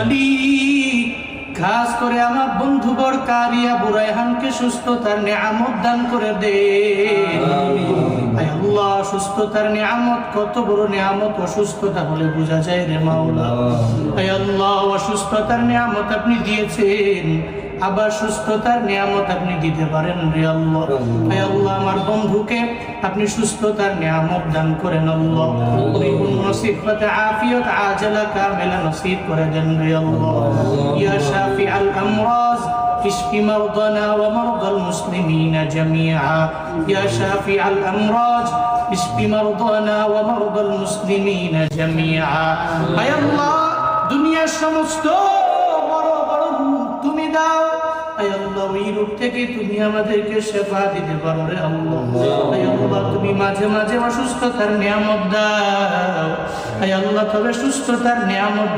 মালিক খাস করে আমার বন্ধু বরকারিয়া বুরাইহানকে সুস্থতার নিয়ামত দান করে দে। আয় আল্লাহ, সুস্থতার নিয়ামত কত বড় নিয়ামত, অসুস্থতা হলে বোঝা যায় রে মাওলা। আয় আল্লাহ, অসুস্থতার নিয়ামত আপনি দিয়েছেন, আবার সুস্থতার নিয়ামত আপনি দিতে পারেন রে আল্লাহ। আয় আল্লাহ, আমার বন্ধুকে আপনি সুস্থতার নিয়ামত দান করেন আল্লাহ। পরিপূর্ণ সিফাতে আফিয়ত আজলা কামিলা নসিব করে দেন রে আল্লাহ। ইয়া শাফিআল আমরাজ اشف مرضنا ومرضى المسلمين جميعا يا شافع الأمراض اشف مرضنا ومرضى المسلمين جميعا أي الله دنيا সমস্ত বড় বড় রূপ তুমি দাও। আয় আল্লাহ, ওই রূপ থেকে তুমি আমাদেরকে শেফা দিতে পারো রে আল্লাহ। আয় আল্লাহ, তুমি মাঝে মাঝে অসুস্থতার নিয়ামত দাও। আয় আল্লাহ, তবে সুস্থতার নিয়ামত